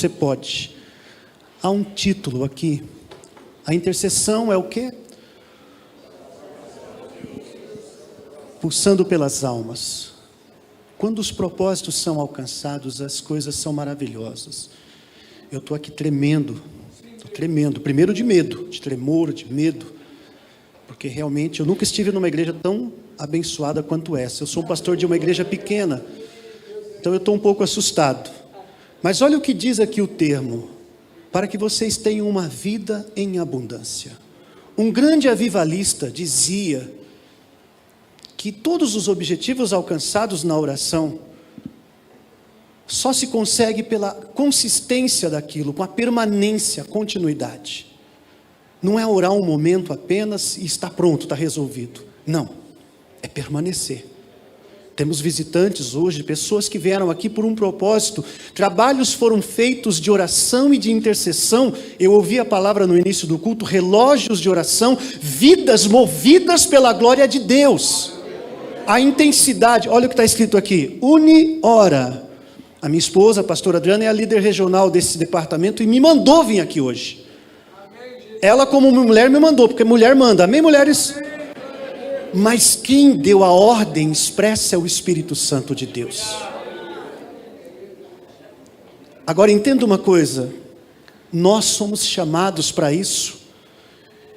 Você pode. Há um título aqui. A intercessão é o quê? Pulsando pelas almas. Quando os propósitos são alcançados, as coisas são maravilhosas. Eu estou aqui tremendo. Estou tremendo. Primeiro de medo, de tremor, de medo. Porque realmente eu nunca estive numa igreja tão abençoada quanto essa. Eu sou um pastor de uma igreja pequena. Então eu estou um pouco assustado. Mas olha o que diz aqui o termo. Para que vocês tenham uma vida em abundância. Um grande avivalista dizia que todos os objetivos alcançados na oração só se consegue pela consistência daquilo, com a permanência, a continuidade. Não é orar um momento apenas e está pronto, está resolvido. Não, é permanecer. Temos visitantes hoje, pessoas que vieram aqui por um propósito. Trabalhos foram feitos de oração e de intercessão. Eu ouvi a palavra no início do culto, relógios de oração, vidas movidas pela glória de Deus. A intensidade, olha o que está escrito aqui, ora. A minha esposa, a pastora Adriana, é a líder regional desse departamento e me mandou vir aqui hoje. Ela como mulher me mandou, porque mulher manda, amém mulheres? Mas quem deu a ordem expressa é o Espírito Santo de Deus. Agora entenda uma coisa, nós somos chamados para isso.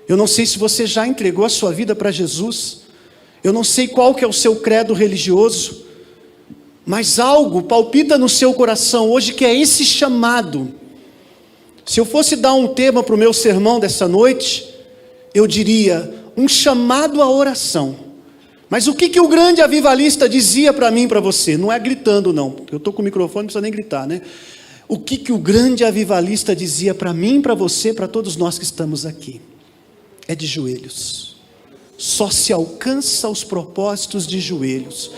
Eu não sei se você já entregou a sua vida para Jesus, eu não sei qual que é o seu credo religioso, mas algo palpita no seu coração hoje que é esse chamado. Se eu fosse dar um tema para o meu sermão dessa noite, eu diria, um chamado à oração. Mas o que o grande avivalista dizia para mim e para você? Não é gritando não, porque eu estou com o microfone, não precisa nem gritar, né? O que o grande avivalista dizia para mim, para você, para todos nós que estamos aqui? É de joelhos. Só se alcança os propósitos de joelhos.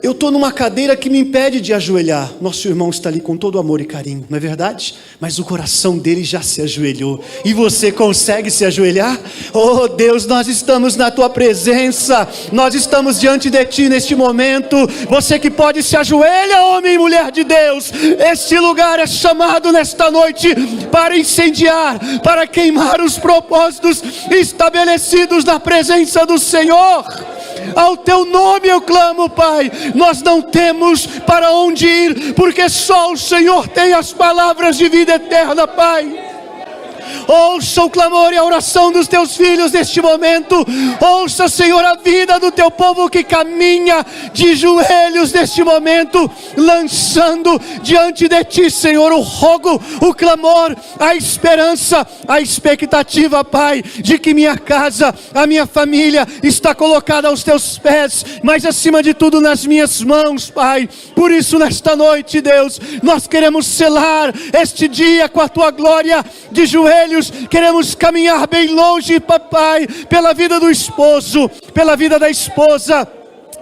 Eu estou numa cadeira que me impede de ajoelhar. Nosso irmão está ali com todo amor e carinho, não é verdade? Mas o coração dele já se ajoelhou. E você consegue se ajoelhar? Oh Deus, nós estamos na tua presença. Nós estamos diante de ti neste momento. Você que pode se ajoelha, homem e mulher de Deus. Este lugar é chamado nesta noite para incendiar, para queimar os propósitos estabelecidos na presença do Senhor. Ao teu nome eu clamo, Pai. Nós não temos para onde ir, porque só o Senhor tem as palavras de vida eterna, Pai. Ouça o clamor e a oração dos teus filhos neste momento. Ouça, Senhor, a vida do teu povo que caminha de joelhos neste momento, lançando diante de ti, Senhor, o rogo, o clamor, a esperança, a expectativa, Pai, de que minha casa, a minha família está colocada aos teus pés, mas acima de tudo nas minhas mãos, Pai. Por isso nesta noite, Deus, nós queremos selar este dia com a tua glória de joelhos. Queremos caminhar bem longe, papai, pela vida do esposo, pela vida da esposa,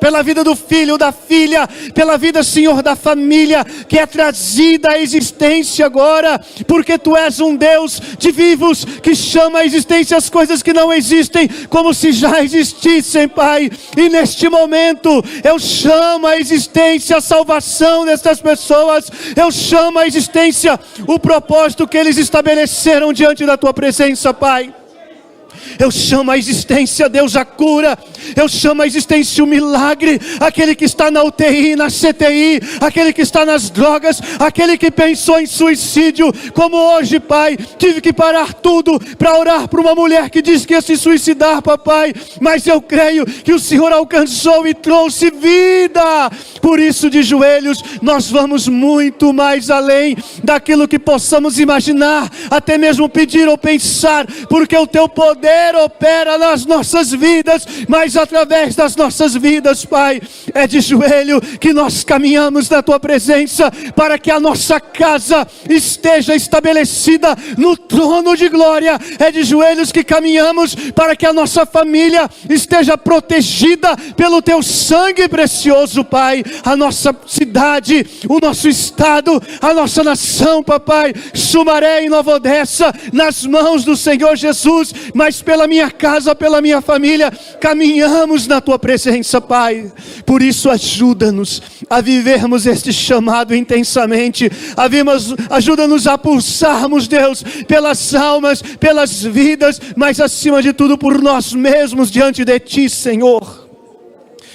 pela vida do filho, da filha, pela vida, Senhor, da família, que é trazida à existência agora, porque Tu és um Deus de vivos, que chama à existência as coisas que não existem, como se já existissem, Pai. E neste momento, eu chamo à existência a salvação destas pessoas, eu chamo à existência o propósito que eles estabeleceram diante da Tua presença, Pai. Eu chamo a existência, Deus, a cura. Eu chamo a existência o milagre. Aquele que está na UTI, na CTI, aquele que está nas drogas, aquele que pensou em suicídio, como hoje, Pai, tive que parar tudo para orar para uma mulher que disse que ia se suicidar, papai, mas eu creio que o Senhor alcançou e trouxe vida. Por isso, de joelhos, nós vamos muito mais além daquilo que possamos imaginar, até mesmo pedir ou pensar, porque o Teu poder opera nas nossas vidas, mas através das nossas vidas, Pai, é de joelho que nós caminhamos na Tua presença, para que a nossa casa esteja estabelecida no trono de glória. É de joelhos que caminhamos para que a nossa família esteja protegida pelo Teu sangue precioso, Pai. A nossa cidade, o nosso estado, a nossa nação, papai, Sumaré e Nova Odessa, nas mãos do Senhor Jesus, mas nós, pela minha casa, pela minha família, caminhamos na Tua presença, Pai. Por isso ajuda-nos a vivermos este chamado intensamente, ajuda-nos a pulsarmos, Deus, pelas almas, pelas vidas, mas acima de tudo por nós mesmos diante de Ti, Senhor.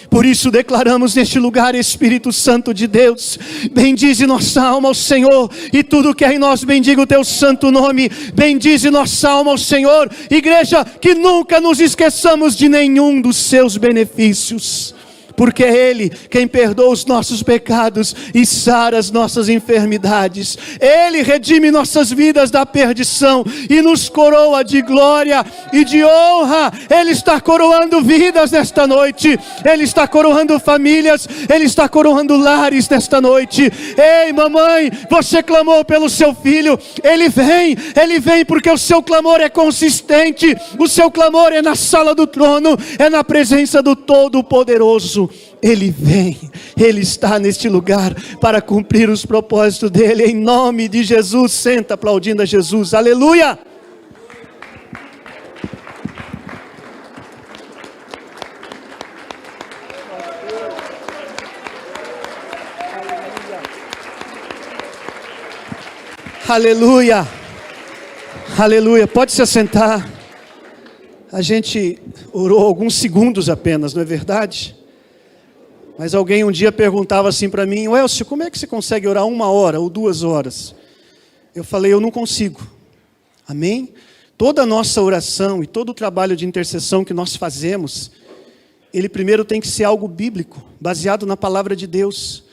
Por isso declaramos neste lugar, Espírito Santo de Deus, bendize nossa alma ao Senhor, e tudo que é em nós bendiga o Teu santo nome. Bendize nossa alma ao Senhor, igreja, que nunca nos esqueçamos de nenhum dos Seus benefícios, porque é Ele quem perdoa os nossos pecados e sara as nossas enfermidades. Ele redime nossas vidas da perdição e nos coroa de glória e de honra. Ele está coroando vidas nesta noite, Ele está coroando famílias, Ele está coroando lares nesta noite. Ei, mamãe, você clamou pelo seu filho, Ele vem porque o seu clamor é consistente, o seu clamor é na sala do trono, é na presença do Todo-Poderoso. Ele vem, Ele está neste lugar para cumprir os propósitos dEle, em nome de Jesus. Senta aplaudindo a Jesus, aleluia! Aleluia, aleluia, pode se assentar. A gente orou alguns segundos apenas, não é verdade? Mas alguém um dia perguntava assim para mim: Elcio, como é que você consegue orar 1 hora ou 2 horas? Eu falei: eu não consigo. Amém? Toda a nossa oração e todo o trabalho de intercessão que nós fazemos, ele primeiro tem que ser algo bíblico, baseado na palavra de Deus.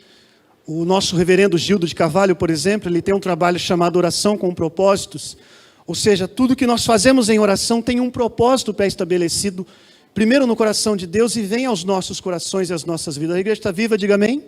O nosso reverendo Gildo de Carvalho, por exemplo, ele tem um trabalho chamado Oração com Propósitos. Ou seja, tudo que nós fazemos em oração tem um propósito pré-estabelecido, primeiro no coração de Deus, e vem aos nossos corações e às nossas vidas. A igreja está viva, diga amém?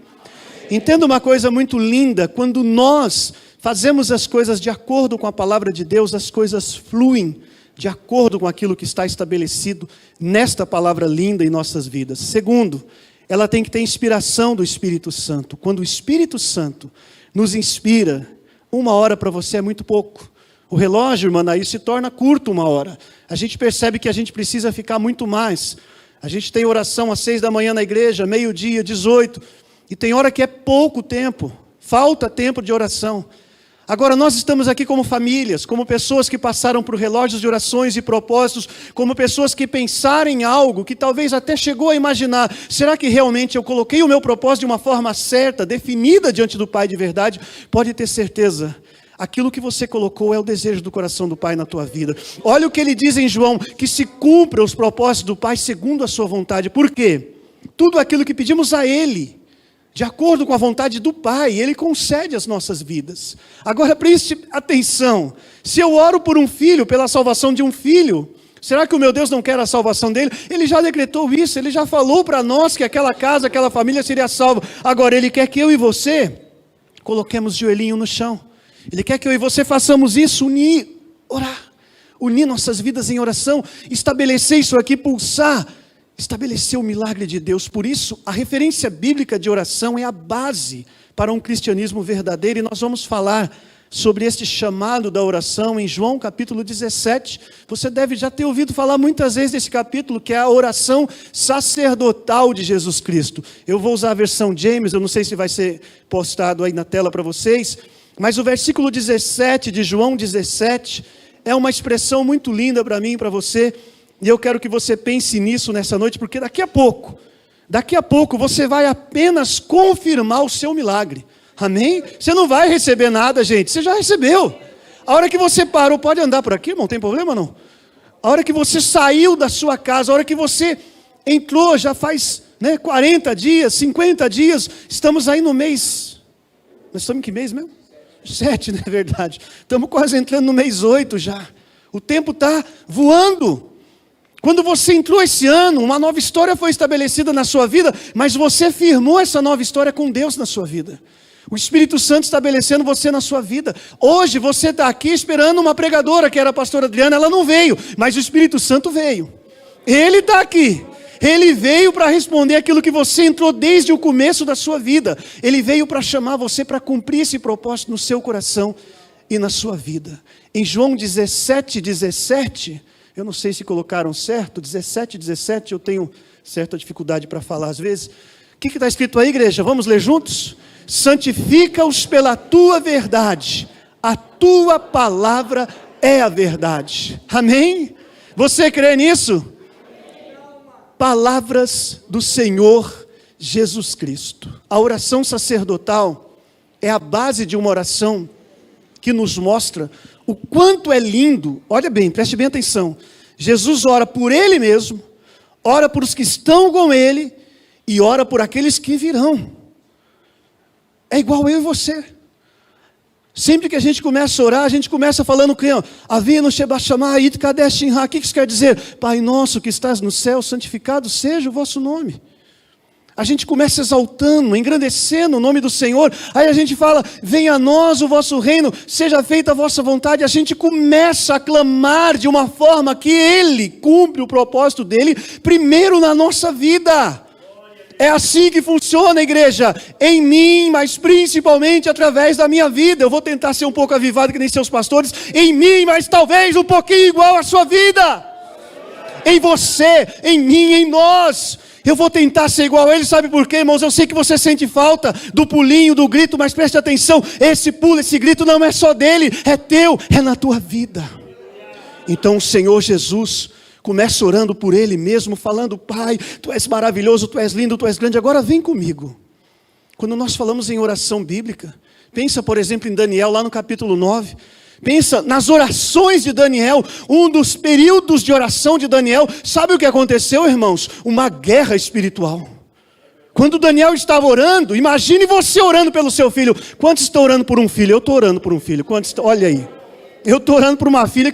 Entenda uma coisa muito linda: quando nós fazemos as coisas de acordo com a palavra de Deus, as coisas fluem de acordo com aquilo que está estabelecido nesta palavra linda em nossas vidas. Segundo, ela tem que ter inspiração do Espírito Santo. Quando o Espírito Santo nos inspira, 1 hora para você é muito pouco. O relógio, irmã, aí se torna curto 1 hora. A gente percebe que a gente precisa ficar muito mais. A gente tem oração às 6 da manhã na igreja, meio-dia, 18. E tem hora que é pouco tempo. Falta tempo de oração. Agora nós estamos aqui como famílias, como pessoas que passaram por relógios de orações e propósitos, como pessoas que pensaram em algo, que talvez até chegou a imaginar: será que realmente eu coloquei o meu propósito de uma forma certa, definida diante do Pai de verdade? Pode ter certeza, aquilo que você colocou é o desejo do coração do Pai na tua vida. Olha o que ele diz em João: que se cumpra os propósitos do Pai segundo a sua vontade. Por quê? Tudo aquilo que pedimos a Ele, de acordo com a vontade do Pai, Ele concede às nossas vidas. Agora preste atenção: se eu oro por um filho, pela salvação de um filho, será que o meu Deus não quer a salvação dele? Ele já decretou isso, Ele já falou para nós que aquela casa, aquela família seria salva. Agora Ele quer que eu e você coloquemos o joelhinho no chão. Ele quer que eu e você façamos isso, orar, unir nossas vidas em oração, estabelecer isso aqui, pulsar, estabelecer o milagre de Deus. Por isso, a referência bíblica de oração é a base para um cristianismo verdadeiro, e nós vamos falar sobre este chamado da oração em João capítulo 17. Você deve já ter ouvido falar muitas vezes desse capítulo, que é a oração sacerdotal de Jesus Cristo. Eu vou usar a versão James, eu não sei se vai ser postado aí na tela para vocês, mas o versículo 17 de João 17 é uma expressão muito linda para mim e para você, e eu quero que você pense nisso nessa noite, porque daqui a pouco você vai apenas confirmar o seu milagre. Amém? Você não vai receber nada, gente, você já recebeu. A hora que você parou, pode andar por aqui, irmão, não tem problema não. A hora que você saiu da sua casa, a hora que você entrou, já faz 40 dias, 50 dias, estamos aí no mês, nós estamos em que mês mesmo? 7, não é verdade? Estamos quase entrando no mês 8 já. O tempo está voando. Quando você entrou esse ano, uma nova história foi estabelecida na sua vida, mas você firmou essa nova história com Deus na sua vida. O Espírito Santo estabelecendo você na sua vida. Hoje você está aqui esperando uma pregadora, que era a pastora Adriana, ela não veio, mas o Espírito Santo veio. Ele está aqui. Ele veio para responder aquilo que você entrou desde o começo da sua vida. Ele veio para chamar você para cumprir esse propósito no seu coração e na sua vida. Em João 17, 17, Eu não sei se colocaram certo, 17, eu tenho certa dificuldade para falar às vezes. O que está escrito aí, igreja? Vamos ler juntos? Santifica-os pela tua verdade, a tua palavra é a verdade. Amém? Você crê nisso? Palavras do Senhor Jesus Cristo. A oração sacerdotal é a base de uma oração que nos mostra o quanto é lindo. Olha bem, preste bem atenção. Jesus ora por Ele mesmo, ora por os que estão com Ele e ora por aqueles que virão. É igual eu e você. Sempre que a gente começa a orar, a gente começa falando que Avinu Shebashamah It Kadesh Shinha. O que isso quer dizer? Pai nosso que estás no céu, santificado seja o vosso nome. A gente começa exaltando, engrandecendo o nome do Senhor. Aí a gente fala, venha a nós o vosso reino, seja feita a vossa vontade. A gente começa a clamar de uma forma que Ele cumpre o propósito dEle primeiro na nossa vida. É assim que funciona, igreja. Em mim, mas principalmente através da minha vida. Eu vou tentar ser um pouco avivado que nem seus pastores. Em mim, mas talvez um pouquinho igual à sua vida. Em você, em mim, em nós. Eu vou tentar ser igual a Ele, sabe por quê, irmãos? Eu sei que você sente falta do pulinho, do grito, mas preste atenção. Esse pulo, esse grito não é só dele, é teu, é na tua vida. Então o Senhor Jesus começa orando por Ele mesmo, falando, Pai, Tu és maravilhoso, Tu és lindo, Tu és grande, agora vem comigo. Quando nós falamos em oração bíblica, pensa por exemplo em Daniel, lá no capítulo 9, pensa nas orações de Daniel, um dos períodos de oração de Daniel, sabe o que aconteceu, irmãos? Uma guerra espiritual. Quando Daniel estava orando, imagine você orando pelo seu filho. Quantos estão orando por um filho? Eu estou orando por um filho. Quantos estão? Olha aí. Eu estou orando por uma filha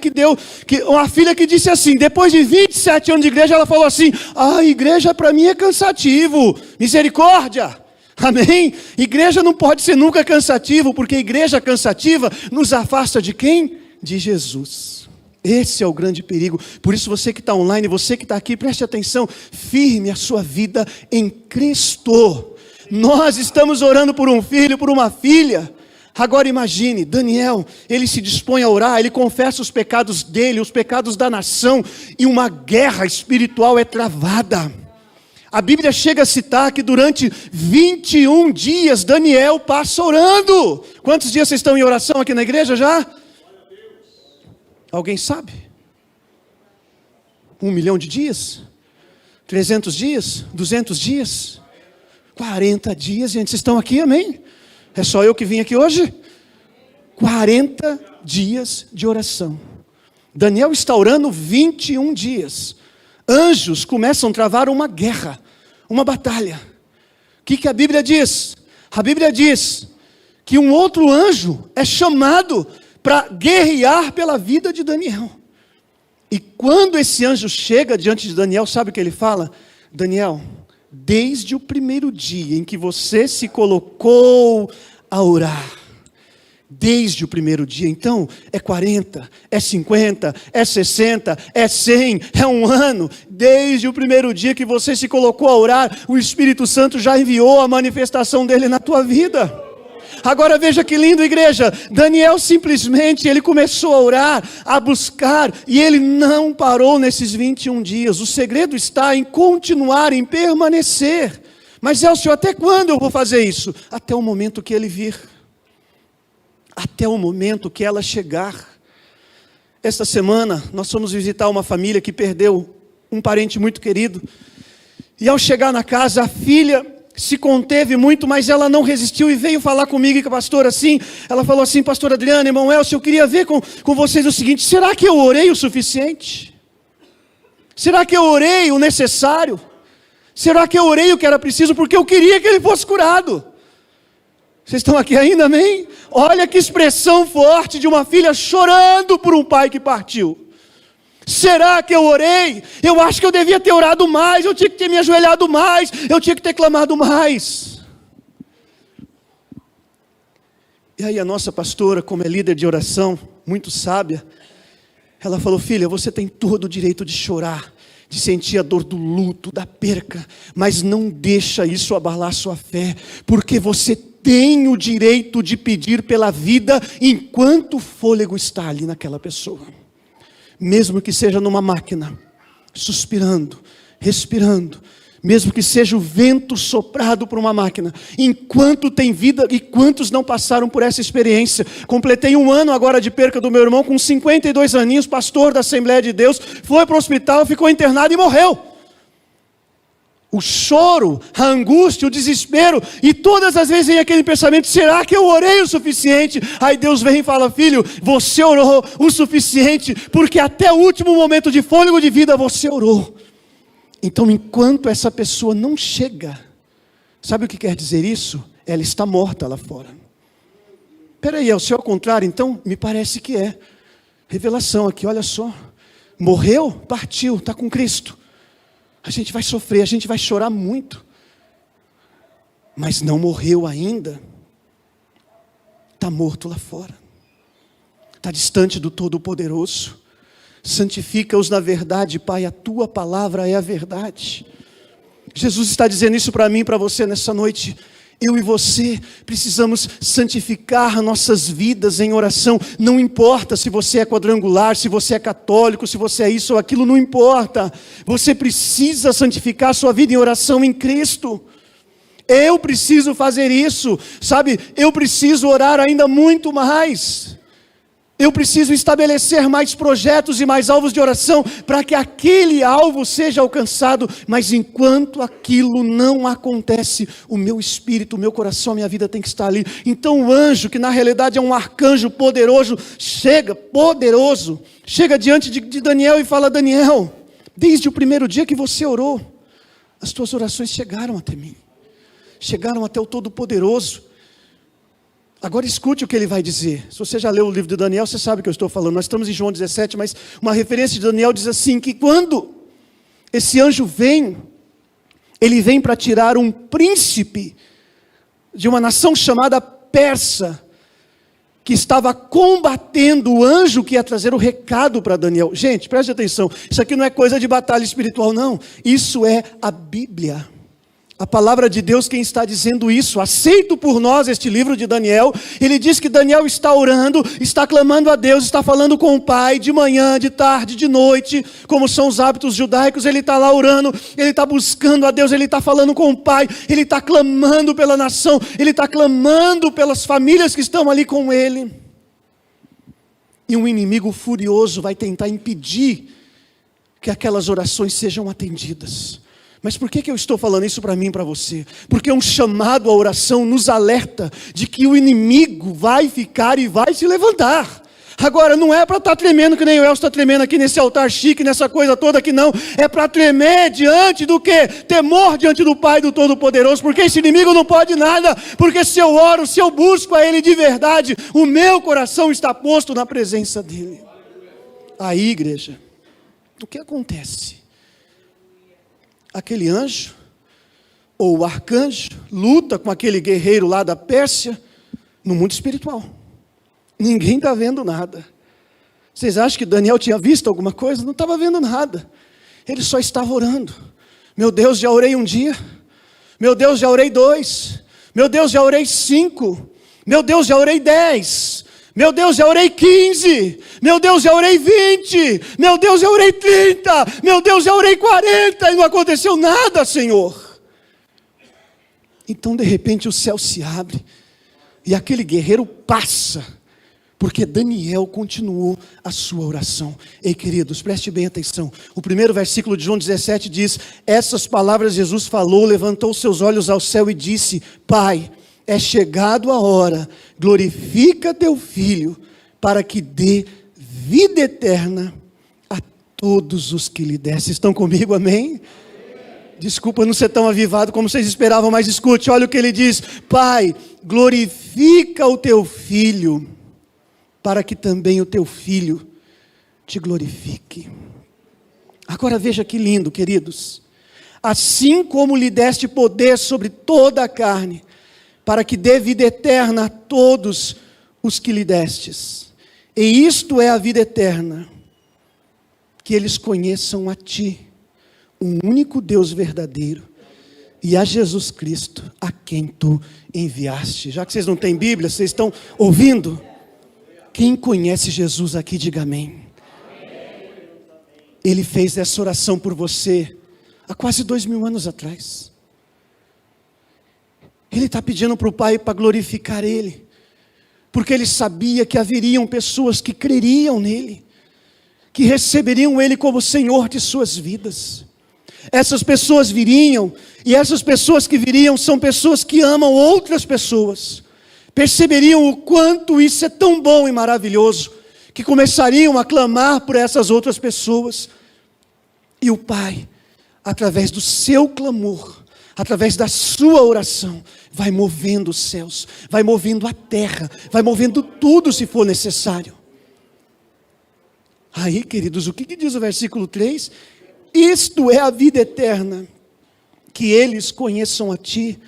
uma filha que disse assim, depois de 27 anos de igreja, ela falou assim, a igreja para mim é cansativo, misericórdia, amém? Igreja não pode ser nunca cansativo, porque igreja cansativa nos afasta de quem? De Jesus. Esse é o grande perigo. Por isso você que está online, você que está aqui, preste atenção, firme a sua vida em Cristo. Nós estamos orando por um filho, por uma filha. Agora imagine, Daniel, ele se dispõe a orar, ele confessa os pecados dele, os pecados da nação, e uma guerra espiritual é travada. A Bíblia chega a citar que durante 21 dias Daniel passa orando. Quantos dias vocês estão em oração aqui na igreja já? Alguém sabe? 1 milhão de dias? 300 dias? 200 dias? 40 dias, gente, vocês estão aqui, amém? É só eu que vim aqui hoje? 40 dias de oração. Daniel está orando 21 dias. Anjos começam a travar uma guerra, uma batalha. O que a Bíblia diz? A Bíblia diz que um outro anjo é chamado para guerrear pela vida de Daniel. E quando esse anjo chega diante de Daniel, sabe o que ele fala? Daniel, desde o primeiro dia em que você se colocou a orar, desde o primeiro dia, então é 40, é 50, é 60, é 100, é um ano, desde o primeiro dia que você se colocou a orar, o Espírito Santo já enviou a manifestação dele na tua vida. Agora veja que lindo, igreja, Daniel simplesmente, ele começou a orar, a buscar, e ele não parou nesses 21 dias, o segredo está em continuar, em permanecer. Mas Elcio, até quando eu vou fazer isso? Até o momento que ele vir, até o momento que ela chegar. Esta semana, nós fomos visitar uma família que perdeu um parente muito querido, e ao chegar na casa, a filha se conteve muito, mas ela não resistiu e veio falar comigo e com a pastora assim. Ela falou assim, pastor Adriana, irmão Elcio, eu queria ver com vocês o seguinte, será que eu orei o suficiente? Será que eu orei o necessário? Será que eu orei o que era preciso? Porque eu queria que ele fosse curado. Vocês estão aqui ainda, amém? Olha que expressão forte de uma filha chorando por um pai que partiu. Será que eu orei? Eu acho que eu devia ter orado mais, eu tinha que ter me ajoelhado mais, eu tinha que ter clamado mais. E aí a nossa pastora, como é líder de oração, muito sábia, ela falou, filha, você tem todo o direito de chorar, de sentir a dor do luto, da perca, mas não deixa isso abalar sua fé, porque você tem o direito de pedir pela vida enquanto o fôlego está ali naquela pessoa. mesmo que seja numa máquina, suspirando, respirando, mesmo que seja o vento soprado por uma máquina, enquanto tem vida, e quantos não passaram por essa experiência? Completei 1 ano agora de perca do meu irmão, com 52 aninhos, pastor da Assembleia de Deus, foi para o hospital, ficou internado e morreu. O choro, a angústia, o desespero, e todas as vezes vem aquele pensamento: será que eu orei o suficiente? Aí Deus vem e fala: filho, você orou o suficiente, porque até o último momento de fôlego de vida você orou. Então, enquanto essa pessoa não chega, sabe o que quer dizer isso? Ela está morta lá fora. Peraí, é o seu ao contrário? Então, me parece que é. Revelação aqui, olha só. Morreu, partiu, está com Cristo. A gente vai sofrer, a gente vai chorar muito. Mas não morreu ainda. Está morto lá fora. Está distante do Todo-Poderoso. Santifica-os na verdade, Pai, a tua palavra é a verdade. Jesus está dizendo isso para mim e para você nessa noite. Eu e você precisamos santificar nossas vidas em oração. Não importa se você é quadrangular, se você é católico, se você é isso ou aquilo, não importa. Você precisa santificar a sua vida em oração em Cristo. Eu preciso fazer isso, sabe? Eu preciso orar ainda muito mais. Eu preciso estabelecer mais projetos e mais alvos de oração para que aquele alvo seja alcançado. Mas enquanto aquilo não acontece, o meu espírito, o meu coração, a minha vida tem que estar ali. Então o anjo, que na realidade é um arcanjo poderoso, chega diante de Daniel e fala: Daniel, desde o primeiro dia que você orou, as tuas orações chegaram até mim. Chegaram até o Todo-Poderoso. Agora escute o que ele vai dizer. Se você já leu o livro de Daniel, você sabe o que eu estou falando. Nós estamos em João 17, mas uma referência de Daniel diz assim, que quando esse anjo vem, ele vem para tirar um príncipe de uma nação chamada Persa, que estava combatendo o anjo que ia trazer o recado para Daniel. Gente, preste atenção, isso aqui não é coisa de batalha espiritual, não. Isso é a Bíblia. A palavra de Deus, quem está dizendo isso, aceito por nós este livro de Daniel. Ele diz que Daniel está orando, está clamando a Deus, está falando com o Pai, de manhã, de tarde, de noite, como são os hábitos judaicos. Ele está lá orando, ele está buscando a Deus, ele está falando com o Pai, ele está clamando pela nação, ele está clamando pelas famílias que estão ali com ele. E um inimigo furioso vai tentar impedir que aquelas orações sejam atendidas. Mas por que eu estou falando isso para mim e para você? Porque um chamado à oração nos alerta de que o inimigo vai ficar e vai se levantar. Agora, não é para estar tremendo que nem o Elcio está tremendo aqui nesse altar chique, nessa coisa toda aqui não. É para tremer diante do quê? Temor diante do Pai do Todo-Poderoso. Porque esse inimigo não pode nada. Porque se eu oro, se eu busco a Ele de verdade, o meu coração está posto na presença dEle. Aí, igreja, o que acontece? Aquele anjo, ou o arcanjo, luta com aquele guerreiro lá da Pérsia, no mundo espiritual. Ninguém está vendo nada. Vocês acham que Daniel tinha visto alguma coisa? Não estava vendo nada. Ele só estava orando. Meu Deus, já orei um dia. Meu Deus, já orei 2. Meu Deus, já orei 5. Meu Deus, já orei 10. Meu Deus, já orei 15, meu Deus, já orei 20, meu Deus, já orei 30, meu Deus, já orei 40 e não aconteceu nada, Senhor. Então de repente o céu se abre e aquele guerreiro passa, porque Daniel continuou a sua oração. Ei, queridos, preste bem atenção. O primeiro versículo de João 17 diz: essas palavras Jesus falou, levantou seus olhos ao céu e disse: Pai, é chegado a hora, glorifica teu Filho, para que dê vida eterna a todos os que lhe desse. Estão comigo, amém? Desculpa não ser tão avivado como vocês esperavam, mas escute, olha o que ele diz: Pai, glorifica o teu Filho, para que também o teu Filho te glorifique. Agora veja que lindo, queridos. Assim como lhe deste poder sobre toda a carne, para que dê vida eterna a todos os que lhe destes. E isto é a vida eterna, que eles conheçam a ti, o único Deus verdadeiro, e a Jesus Cristo, a quem tu enviaste. Já que vocês não têm Bíblia, vocês estão ouvindo? Quem conhece Jesus aqui, diga amém. Ele fez essa oração por você há quase 2000 anos atrás. Ele está pedindo para o Pai para glorificar Ele, porque Ele sabia que haveriam pessoas que creriam nele, que receberiam Ele como Senhor de suas vidas. Essas pessoas viriam, e essas pessoas que viriam são pessoas que amam outras pessoas, perceberiam o quanto isso é tão bom e maravilhoso, que começariam a clamar por essas outras pessoas, e o Pai, através do seu clamor, através da sua oração, vai movendo os céus, vai movendo a terra, vai movendo tudo se for necessário. Aí, queridos, o que diz o versículo 3? Isto é a vida eterna, que eles conheçam a Ti,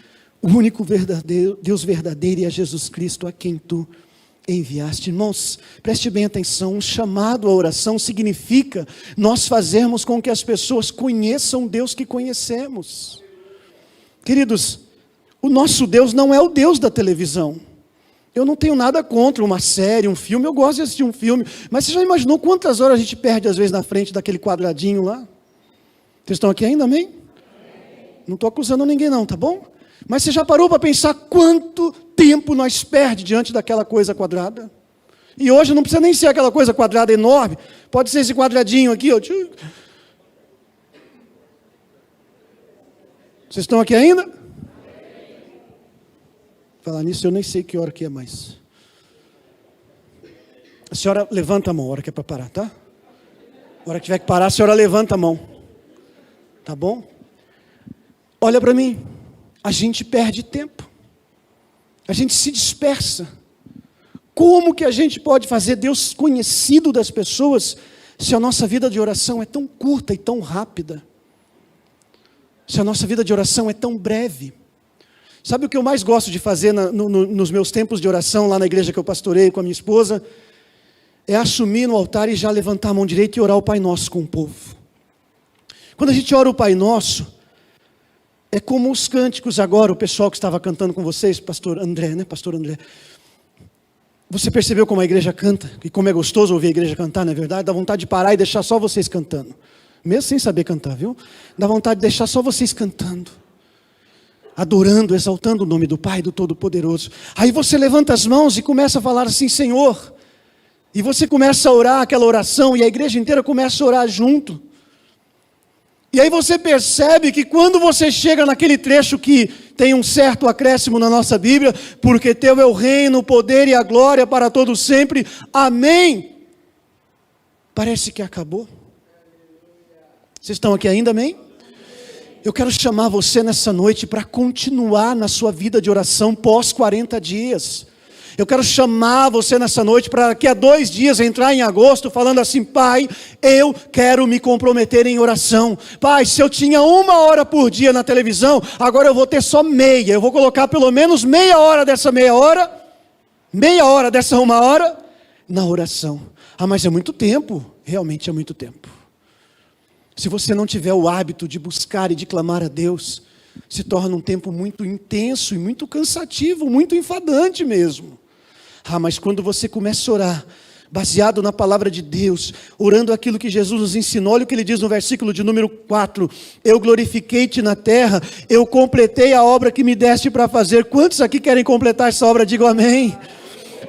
o único verdadeiro, Deus verdadeiro, e a Jesus Cristo, a quem Tu enviaste. Irmãos, preste bem atenção, um chamado à oração significa nós fazermos com que as pessoas conheçam o Deus que conhecemos. Queridos, o nosso Deus não é o Deus da televisão. Eu não tenho nada contra uma série, um filme, eu gosto de assistir um filme, mas você já imaginou quantas horas a gente perde às vezes na frente daquele quadradinho lá? Vocês estão aqui ainda, amém? Não estou acusando ninguém não, tá bom? Mas você já parou para pensar quanto tempo nós perdemos diante daquela coisa quadrada? E hoje não precisa nem ser aquela coisa quadrada enorme, pode ser esse quadradinho aqui, ó. Vocês estão aqui ainda? Falar nisso, eu nem sei que hora que é mais. A senhora levanta a mão, a hora que é para parar, tá? A hora que tiver que parar, a senhora levanta a mão. Tá bom? Olha para mim. A gente perde tempo. A gente se dispersa. Como que a gente pode fazer Deus conhecido das pessoas se a nossa vida de oração é tão curta e tão rápida? Se a nossa vida de oração é tão breve? Sabe o que eu mais gosto de fazer nos meus tempos de oração, lá na igreja que eu pastorei com a minha esposa? É assumir no altar e já levantar a mão direita e orar o Pai Nosso com o povo. Quando a gente ora o Pai Nosso, é como os cânticos agora, o pessoal que estava cantando com vocês, pastor André, né? Pastor André. Você percebeu como a igreja canta? E como é gostoso ouvir a igreja cantar, não é verdade? Dá vontade de parar e deixar só vocês cantando. Mesmo sem saber cantar, viu? Dá vontade de deixar só vocês cantando. Adorando, exaltando o nome do Pai, do Todo-Poderoso. Aí você levanta as mãos e começa a falar assim, Senhor. E você começa a orar aquela oração e a igreja inteira começa a orar junto. E aí você percebe que quando você chega naquele trecho que tem um certo acréscimo na nossa Bíblia, porque teu é o reino, o poder e a glória para todos sempre, amém. Parece que acabou. Vocês estão aqui ainda, amém? Eu quero chamar você nessa noite para continuar na sua vida de oração pós 40 dias. Eu quero chamar você nessa noite para daqui a 2 dias entrar em agosto falando assim, Pai, eu quero me comprometer em oração. Pai, se eu tinha 1 hora por dia na televisão, agora eu vou ter só meia. Eu vou colocar pelo menos meia hora dessa 1 hora na oração. Ah, mas é muito tempo. Realmente é muito tempo. Se você não tiver o hábito de buscar e de clamar a Deus, se torna um tempo muito intenso e muito cansativo, muito enfadante mesmo. Ah, mas quando você começa a orar, baseado na palavra de Deus, orando aquilo que Jesus nos ensinou, olha o que ele diz no versículo de número 4, eu glorifiquei-te na terra, eu completei a obra que me deste para fazer. Quantos aqui querem completar essa obra? Digam amém.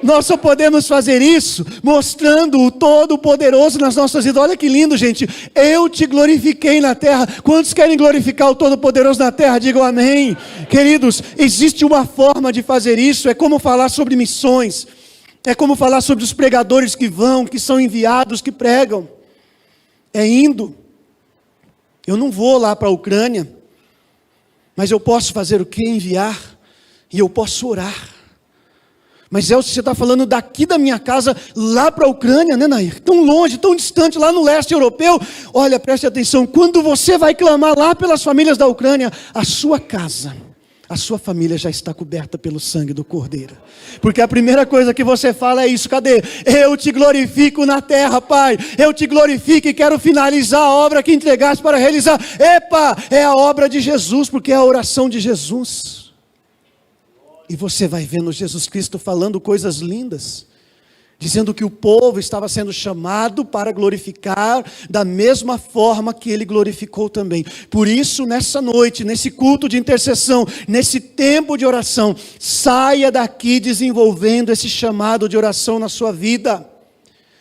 Nós só podemos fazer isso mostrando o Todo-Poderoso nas nossas vidas. Olha que lindo, gente. Eu te glorifiquei na terra. Quantos querem glorificar o Todo-Poderoso na terra? Digam amém. Queridos, existe uma forma de fazer isso. É como falar sobre missões. É como falar sobre os pregadores que vão, que são enviados, que pregam. É indo. Eu não vou lá para a Ucrânia, mas eu posso fazer o quê? Enviar. E eu posso orar. Mas você está falando daqui da minha casa, lá para a Ucrânia, né, Nair? Tão longe, tão distante, lá no leste europeu. Olha, preste atenção, quando você vai clamar lá pelas famílias da Ucrânia, a sua casa, a sua família já está coberta pelo sangue do Cordeiro. Porque a primeira coisa que você fala é isso, cadê? Eu te glorifico na terra, Pai. Eu te glorifico e quero finalizar a obra que entregaste para realizar. Epa, é a obra de Jesus, porque é a oração de Jesus. E você vai vendo Jesus Cristo falando coisas lindas. dizendo que o povo estava sendo chamado para glorificar da mesma forma que ele glorificou também. Por isso, nessa noite, nesse culto de intercessão, nesse tempo de oração, saia daqui desenvolvendo esse chamado de oração na sua vida.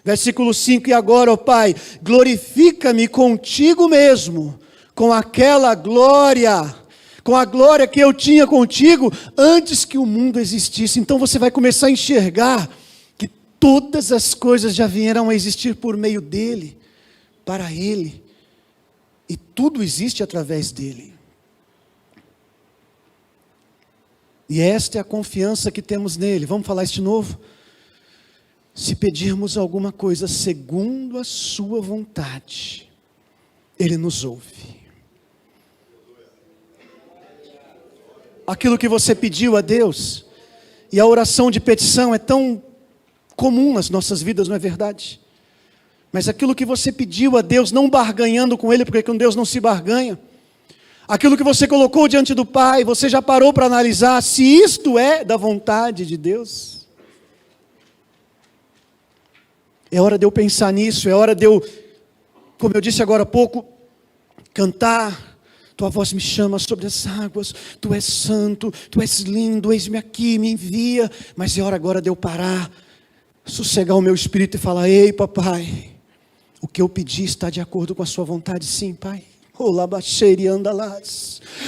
Versículo 5, e agora, ó Pai, glorifica-me contigo mesmo, com aquela glória, com a glória que eu tinha contigo antes que o mundo existisse. Então você vai começar a enxergar que todas as coisas já vieram a existir por meio dele, para ele, e tudo existe através dele. E esta é a confiança que temos nele. Vamos falar isso de novo? Se pedirmos alguma coisa segundo a sua vontade, ele nos ouve. Aquilo que você pediu a Deus, e a oração de petição é tão comum nas nossas vidas, não é verdade? Mas aquilo que você pediu a Deus, não barganhando com Ele, porque com Deus não se barganha. Aquilo que você colocou diante do Pai, você já parou para analisar se isto é da vontade de Deus? É hora de eu pensar nisso, é hora de eu, como eu disse agora há pouco, cantar. Tua voz me chama sobre as águas, Tu és santo, Tu és lindo, eis-me aqui, me envia. Mas é hora agora de eu parar, sossegar o meu espírito e falar: ei papai, o que eu pedi está de acordo com a sua vontade? Sim, pai.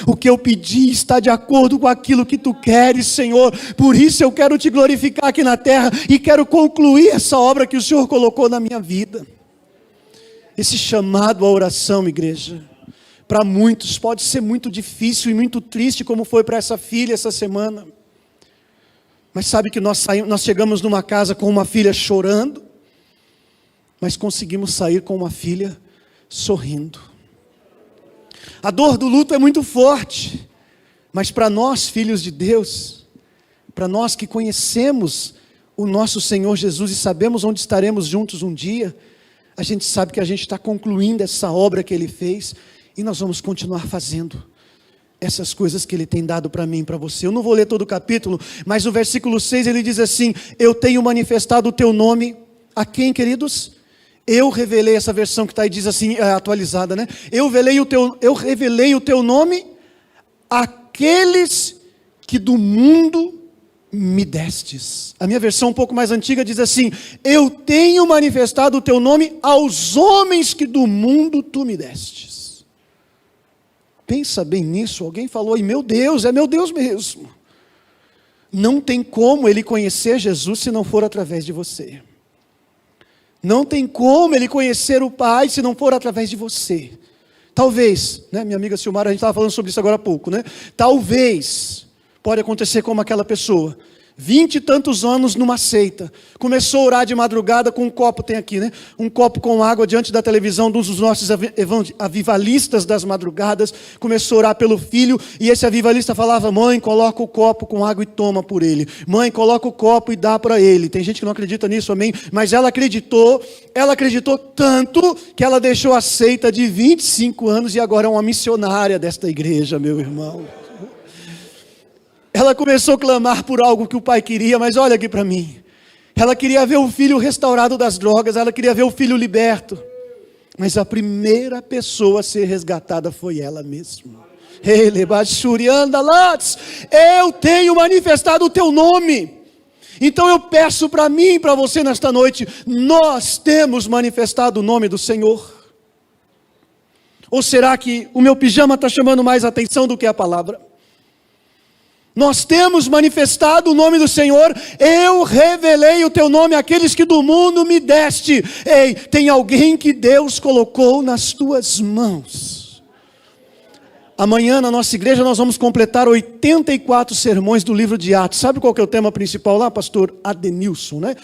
O que eu pedi está de acordo com aquilo que Tu queres, Senhor. Por isso eu quero Te glorificar aqui na terra e quero concluir essa obra que o Senhor colocou na minha vida. Esse chamado à oração, igreja, para muitos pode ser muito difícil e muito triste, como foi para essa filha essa semana. Mas sabe que nós chegamos numa casa com uma filha chorando, mas conseguimos sair com uma filha sorrindo. A dor do luto é muito forte, mas para nós, filhos de Deus, para nós que conhecemos o nosso Senhor Jesus e sabemos onde estaremos juntos um dia, a gente sabe que a gente está concluindo essa obra que Ele fez, e nós vamos continuar fazendo essas coisas que Ele tem dado para mim e para você. Eu não vou ler todo o capítulo, mas o versículo 6 ele diz assim: eu tenho manifestado o Teu nome a quem, queridos? Eu revelei, essa versão que está aí diz assim, atualizada, né? Eu revelei o Teu nome àqueles que do mundo me destes. A minha versão um pouco mais antiga diz assim: eu tenho manifestado o Teu nome aos homens que do mundo Tu me destes. Pensa bem nisso. Alguém falou, e meu Deus, é meu Deus mesmo. Não tem como ele conhecer Jesus se não for através de você. Não tem como ele conhecer o Pai se não for através de você. Talvez, né, minha amiga Silmara, a gente estava falando sobre isso agora há pouco, né? Talvez, pode acontecer como aquela pessoa, 20 e tantos anos numa seita, começou a orar de madrugada com um copo, tem aqui, né? Um copo com água diante da televisão, de um dos nossos avivalistas das madrugadas, começou a orar pelo filho, e esse avivalista falava: mãe, coloca o copo com água e toma por ele. Mãe, coloca o copo e dá para ele. Tem gente que não acredita nisso, amém? Mas ela acreditou tanto, que ela deixou a seita de 25 anos, e agora é uma missionária desta igreja, meu irmão. Ela começou a clamar por algo que o pai queria, mas olha aqui para mim. Ela queria ver o filho restaurado das drogas, ela queria ver o filho liberto. Mas a primeira pessoa a ser resgatada foi ela mesma. Eu tenho manifestado o Teu nome. Então eu peço para mim e para você nesta noite, nós temos manifestado o nome do Senhor? Ou será que o meu pijama está chamando mais atenção do que a palavra? Nós temos manifestado o nome do Senhor. Eu revelei o Teu nome àqueles que do mundo me deste. Ei, tem alguém que Deus colocou nas tuas mãos. Amanhã na nossa igreja nós vamos completar 84 sermões do livro de Atos. Sabe qual que é o tema principal lá, pastor Adenilson, né?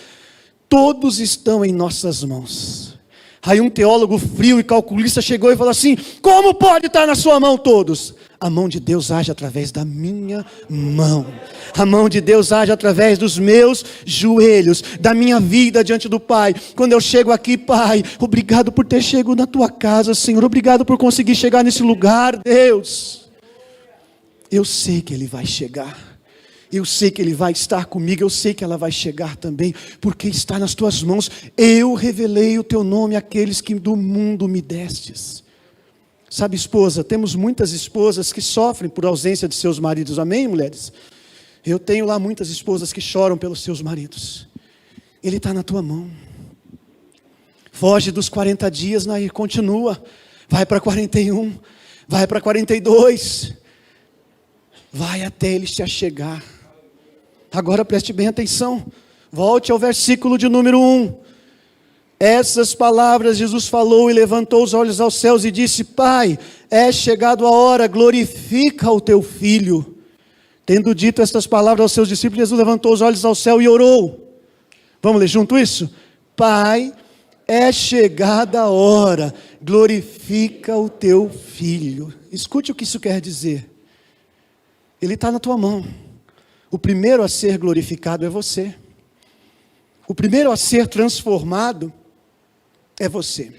Todos estão em nossas mãos. Aí um teólogo frio e calculista chegou e falou assim: como pode estar na sua mão todos? A mão de Deus age através da minha mão. A mão de Deus age através dos meus joelhos, da minha vida diante do Pai. Quando eu chego aqui, Pai, obrigado por ter chegado na Tua casa, Senhor. Obrigado por conseguir chegar nesse lugar, Deus. Eu sei que Ele vai chegar. Eu sei que Ele vai estar comigo, eu sei que ela vai chegar também, porque está nas tuas mãos. Eu revelei o teu nome àqueles que do mundo me destes. Sabe, esposa, temos muitas esposas que sofrem por ausência de seus maridos, amém, mulheres? Eu tenho lá muitas esposas que choram pelos seus maridos. Ele está na tua mão. Foge dos 40 dias, Nair, continua. Vai para 41, vai para 42. Vai até ele se achegar. Agora preste bem atenção. Volte ao versículo de número 1. Essas palavras Jesus falou e levantou os olhos aos céus e disse: Pai, é chegado a hora, glorifica o teu filho. Tendo dito estas palavras aos seus discípulos, Jesus levantou os olhos ao céu e orou. Vamos ler junto isso? Pai, é chegada a hora, glorifica o teu filho. Escute o que isso quer dizer. Ele está na tua mão. O primeiro a ser glorificado é você. O primeiro a ser transformado é você.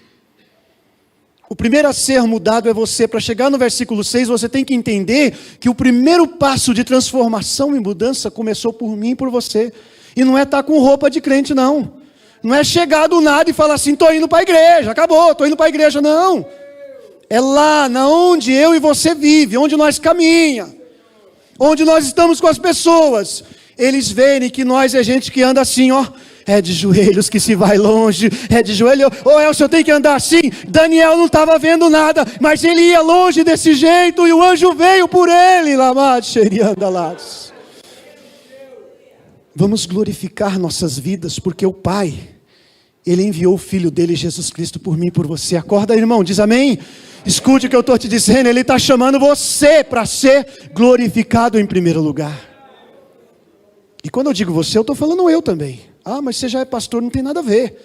O primeiro a ser mudado é você. Para chegar no versículo 6, você tem que entender que o primeiro passo de transformação e mudança começou por mim e por você. E não é estar com roupa de crente, não. Não é chegar do nada e falar assim: estou indo para a igreja, acabou, estou indo para a igreja. Não. É lá, na onde eu e você vive, onde nós caminhamos. Onde nós estamos com as pessoas, eles verem que nós é gente que anda assim, ó, é de joelhos que se vai longe, é de joelho, Elcio, eu tenho que andar assim. Daniel não estava vendo nada, mas ele ia longe desse jeito, e o anjo veio por ele, vamos glorificar nossas vidas, porque o Pai, Ele enviou o Filho dele, Jesus Cristo, por mim e por você. Acorda, irmão, diz amém. Escute o que eu estou te dizendo, Ele está chamando você para ser glorificado em primeiro lugar. E quando eu digo você, eu estou falando eu também. Ah, mas você já é pastor, não tem nada a ver.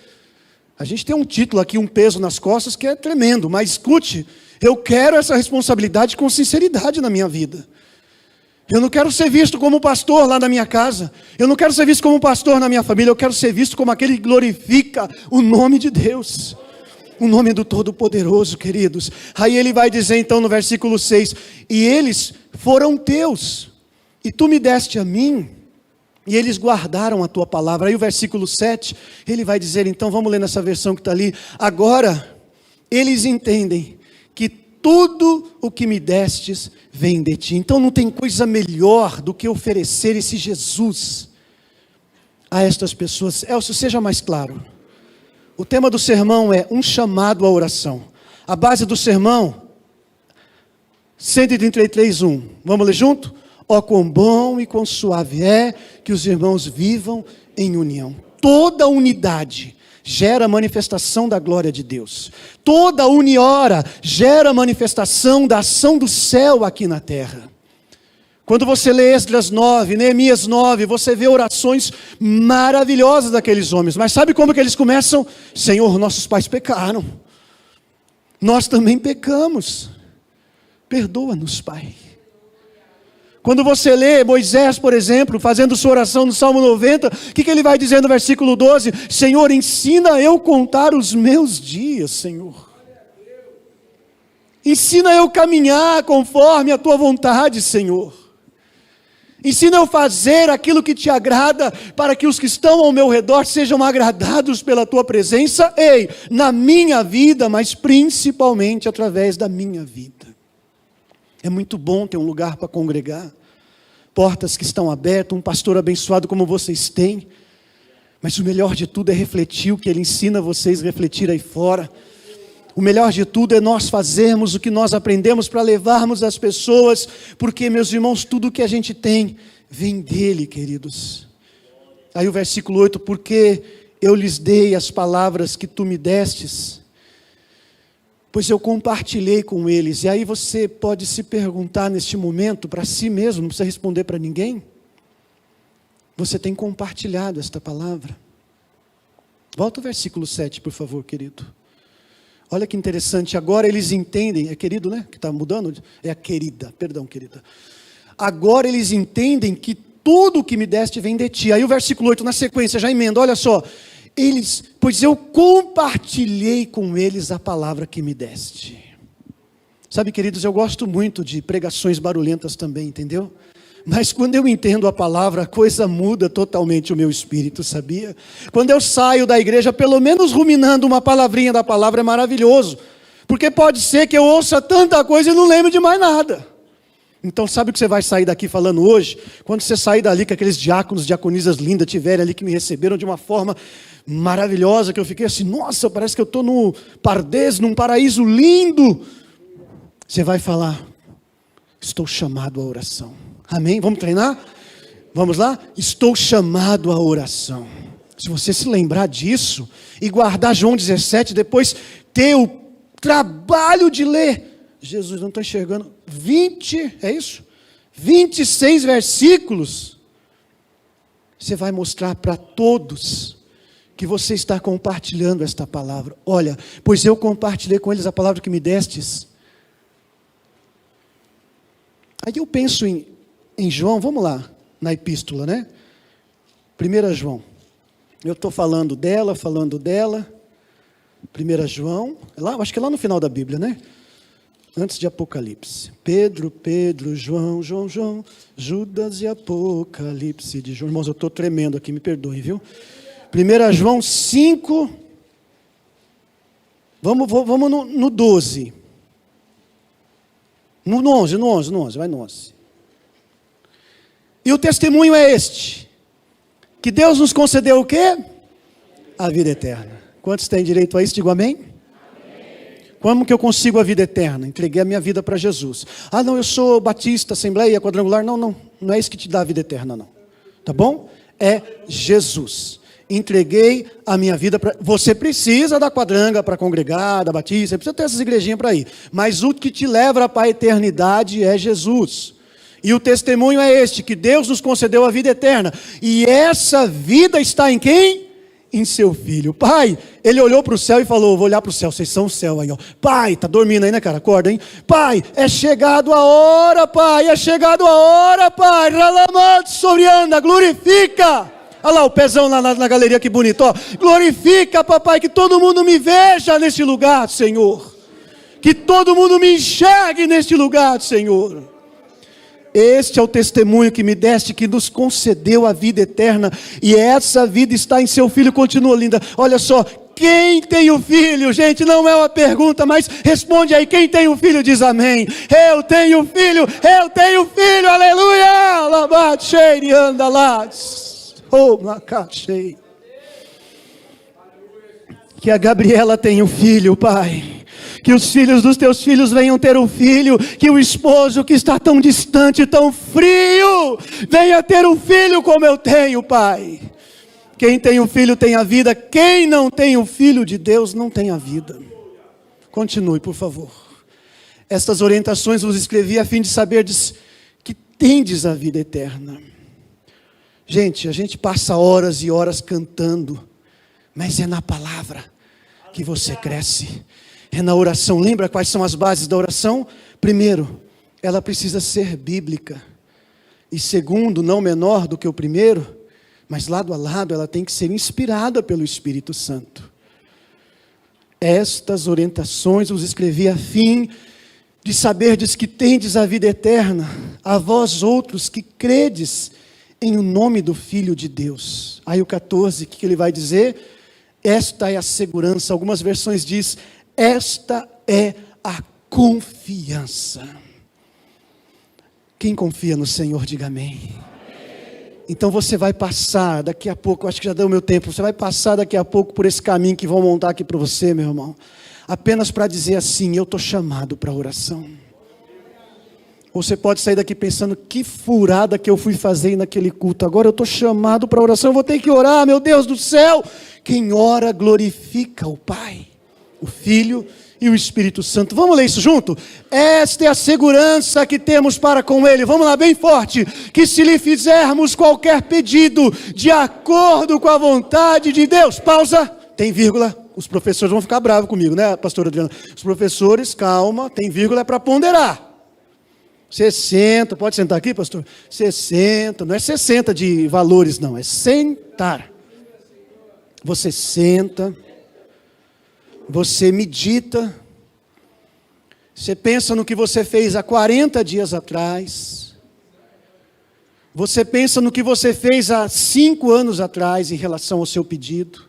A gente tem um título aqui, um peso nas costas que é tremendo, mas escute, eu quero essa responsabilidade com sinceridade na minha vida. Eu não quero ser visto como pastor lá na minha casa, eu não quero ser visto como pastor na minha família, eu quero ser visto como aquele que glorifica o nome de Deus. O nome do Todo-Poderoso, queridos. Aí ele vai dizer então no versículo 6, e eles foram teus, e tu me deste a mim, e eles guardaram a tua palavra. Aí o versículo 7, ele vai dizer então, vamos ler nessa versão que está ali, agora eles entendem que tudo o que me destes vem de ti. Então não tem coisa melhor do que oferecer esse Jesus a estas pessoas. Elcio, seja mais claro. O tema do sermão é um chamado à oração. A base do sermão, 133:1. Vamos ler junto? Ó, quão bom e quão suave é que os irmãos vivam em união. Toda unidade gera manifestação da glória de Deus. Toda uniora gera manifestação da ação do céu aqui na terra. Quando você lê Esdras 9, Neemias 9, você vê orações maravilhosas daqueles homens. Mas sabe como que eles começam? Senhor, nossos pais pecaram. Nós também pecamos. Perdoa-nos, Pai. Quando você lê Moisés, por exemplo, fazendo sua oração no Salmo 90, o que ele vai dizer no versículo 12? Senhor, ensina eu contar os meus dias, Senhor. Ensina eu caminhar conforme a tua vontade, Senhor. Ensina eu fazer aquilo que te agrada, para que os que estão ao meu redor sejam agradados pela tua presença, na minha vida, mas principalmente através da minha vida. É muito bom ter um lugar para congregar, portas que estão abertas, um pastor abençoado como vocês têm, mas o melhor de tudo é refletir o que ele ensina vocês a refletir aí fora. O melhor de tudo é nós fazermos o que nós aprendemos para levarmos as pessoas, porque, meus irmãos, tudo que a gente tem vem dele, queridos. Aí o versículo 8, porque eu lhes dei as palavras que tu me destes, pois eu compartilhei com eles. E aí você pode se perguntar neste momento para si mesmo, não precisa responder para ninguém. Você tem compartilhado esta palavra? Volta ao versículo 7, por favor, querido. Olha que interessante, agora eles entendem, é querido, né? Que está mudando? É a querida, perdão, querida. Agora eles entendem que tudo o que me deste vem de ti. Aí o versículo 8, na sequência, já emenda, olha só. Pois eu compartilhei com eles a palavra que me deste. Sabe, queridos, eu gosto muito de pregações barulhentas também, entendeu? Mas quando eu entendo a palavra, a coisa muda totalmente o meu espírito, sabia? Quando eu saio da igreja, pelo menos ruminando uma palavrinha da palavra, é maravilhoso. Porque pode ser que eu ouça tanta coisa e não lembre de mais nada. Então sabe o que você vai sair daqui falando hoje? Quando você sair dali, que aqueles diáconos, diaconisas lindas tiverem ali, que me receberam de uma forma maravilhosa, que eu fiquei assim, nossa, parece que eu estou no Pardês, num paraíso lindo. Você vai falar, estou chamado à oração. Amém? Vamos treinar? Vamos lá? Estou chamado à oração. Se você se lembrar disso e guardar João 17, depois ter o trabalho de ler. Jesus, não estou enxergando. 20, é isso? 26 versículos. Você vai mostrar para todos que você está compartilhando esta palavra. Olha, pois eu compartilhei com eles a palavra que me destes. Aí eu penso em João, vamos lá, na epístola, né? 1 João. Eu estou falando dela. 1 João, acho que é lá no final da Bíblia, né? Antes de Apocalipse. Pedro, João, Judas e Apocalipse de João. Irmãos, eu estou tremendo aqui, me perdoem, viu? 1 João 5. Vamos no 12. No 11, vai no 11. E o testemunho é este: que Deus nos concedeu o quê? A vida eterna. Quantos têm direito a isso? Digo amém. Como que eu consigo a vida eterna? Entreguei a minha vida para Jesus. Ah, não, eu sou batista, assembleia, quadrangular. Não é isso que te dá a vida eterna, não. Tá bom? É Jesus. Entreguei a minha vida para... Você precisa da quadranga para congregar, da batista, você precisa ter essas igrejinhas para ir. Mas o que te leva para a eternidade é Jesus. E o testemunho é este, que Deus nos concedeu a vida eterna. E essa vida está em quem? Em seu Filho. Pai, ele olhou para o céu e falou, vou olhar para o céu, vocês são o céu aí, ó. Pai, tá dormindo aí, né, cara? Acorda, hein? Pai, é chegado a hora, Pai, Ralamado sobre anda, glorifica. Olha lá o pezão lá na galeria, que bonito, ó. Glorifica, papai, que todo mundo me veja neste lugar, Senhor. Que todo mundo me enxergue neste lugar, Senhor. Este é o testemunho que me deste, que nos concedeu a vida eterna, e essa vida está em seu Filho. Continua linda, olha só, quem tem o Filho, gente, não é uma pergunta, mas responde aí, quem tem o Filho diz amém. Eu tenho filho, aleluia, labat cheire anda lá, oh, macachei. Que a Gabriela tenha um filho, Pai. Que os filhos dos teus filhos venham ter um filho. Que o esposo que está tão distante, tão frio, venha ter um filho como eu tenho, Pai. Quem tem um filho tem a vida. Quem não tem o Filho de Deus não tem a vida. Continue, por favor. Estas orientações vos escrevi a fim de saberdes que tendes a vida eterna. Gente, a gente passa horas e horas cantando, mas é na palavra que você cresce. É na oração. Lembra quais são as bases da oração? Primeiro, ela precisa ser bíblica. E segundo, não menor do que o primeiro, mas lado a lado, ela tem que ser inspirada pelo Espírito Santo. Estas orientações vos escrevi a fim de saberdes que tendes a vida eterna, a vós outros que credes em o nome do Filho de Deus. Aí o 14, o que ele vai dizer? Esta é a segurança. Algumas versões diz, esta é a confiança. Quem confia no Senhor, diga amém. Então você vai passar daqui a pouco, acho que já deu o meu tempo, você vai passar daqui a pouco por esse caminho que vão montar aqui para você, meu irmão. Apenas para dizer assim, eu estou chamado para a oração. Ou você pode sair daqui pensando, que furada que eu fui fazer naquele culto. Agora eu estou chamado para a oração, eu vou ter que orar, meu Deus do céu. Quem ora glorifica o Pai, o Filho e o Espírito Santo. Vamos ler isso junto? Esta é a segurança que temos para com Ele. Vamos lá, bem forte. Que se lhe fizermos qualquer pedido de acordo com a vontade de Deus. Pausa, tem vírgula. Os professores vão ficar bravos comigo, né, pastora Adriana? Os professores, calma, tem vírgula, é para ponderar. 60, pode sentar aqui, pastor? 60, não é 60 de valores, não, é sentar. Você senta, você medita, você pensa no que você fez há 40 dias atrás, Você pensa no que você fez há 5 anos atrás em relação ao seu pedido.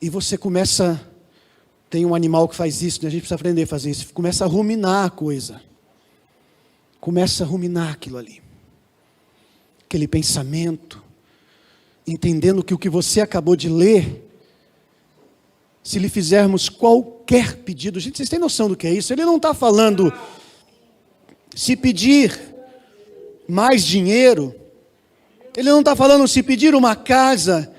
E você começa, tem um animal que faz isso, né? A gente precisa aprender a fazer isso. Começa a ruminar a coisa. Começa a ruminar aquilo ali. Aquele pensamento. Entendendo que o que você acabou de ler, se lhe fizermos qualquer pedido. Gente, vocês têm noção do que é isso? Ele não está falando, se pedir mais dinheiro. Ele não está falando se pedir uma casa.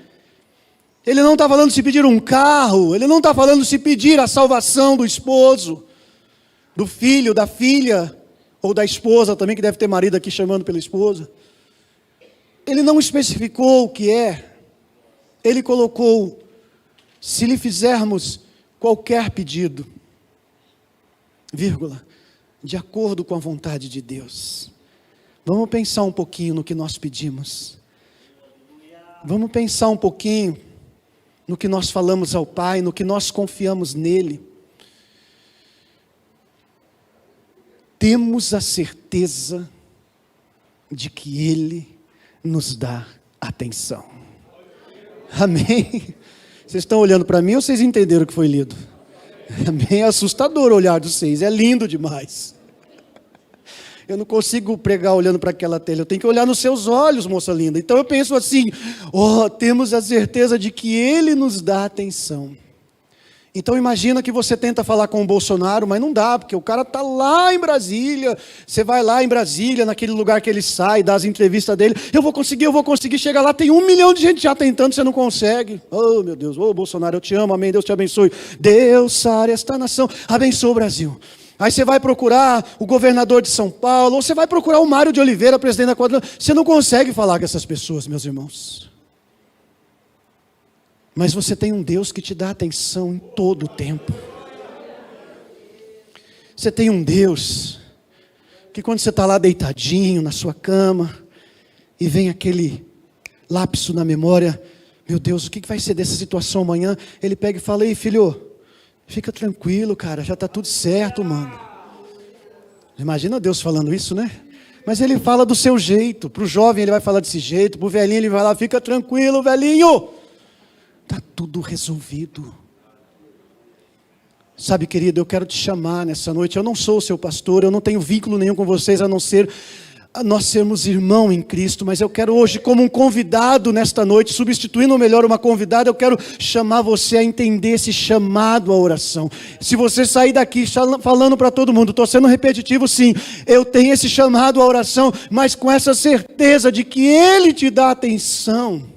Ele não está falando se pedir um carro. Ele não está falando se pedir a salvação do esposo, do filho, da filha, ou da esposa também, que deve ter marido aqui chamando pela esposa. Ele não especificou o que é. Ele colocou, se lhe fizermos qualquer pedido, vírgula, de acordo com a vontade de Deus. Vamos pensar um pouquinho no que nós pedimos. Vamos pensar um pouquinho no que nós falamos ao Pai, no que nós confiamos nele. Temos a certeza de que Ele nos dá atenção. Amém? Vocês estão olhando para mim ou vocês entenderam o que foi lido? Amém? É assustador o olhar dos 6, é lindo demais. Eu não consigo pregar olhando para aquela tela, eu tenho que olhar nos seus olhos, moça linda. Então eu penso assim, temos a certeza de que Ele nos dá atenção. Então imagina que você tenta falar com o Bolsonaro, mas não dá, porque o cara está lá em Brasília. Você vai lá em Brasília, naquele lugar que ele sai, dá as entrevistas dele. Eu vou conseguir, chega lá, tem 1 milhão de gente já tentando, você não consegue. Oh meu Deus, Bolsonaro, eu te amo, amém, Deus te abençoe. Deus sare esta nação, abençoe o Brasil. Aí você vai procurar o governador de São Paulo, ou você vai procurar o Mário de Oliveira, presidente da quadrilha. Você não consegue falar com essas pessoas, meus irmãos. Mas você tem um Deus que te dá atenção em todo o tempo. Você tem um Deus que quando você está lá deitadinho na sua cama, e vem aquele lapso na memória, meu Deus, o que vai ser dessa situação amanhã? Ele pega e fala, ei filho, fica tranquilo cara, já está tudo certo mano. Imagina Deus falando isso, né? Mas ele fala do seu jeito. Para o jovem ele vai falar desse jeito, para o velhinho ele vai lá, fica tranquilo velhinho. Está tudo resolvido. Sabe, querido, eu quero te chamar nessa noite. Eu não sou o seu pastor, eu não tenho vínculo nenhum com vocês, a não ser nós sermos irmão em Cristo. Mas eu quero hoje, como um convidado nesta noite, substituindo ou melhor uma convidada, eu quero chamar você a entender esse chamado à oração. Se você sair daqui falando para todo mundo, estou sendo repetitivo sim, eu tenho esse chamado à oração, mas com essa certeza de que Ele te dá atenção.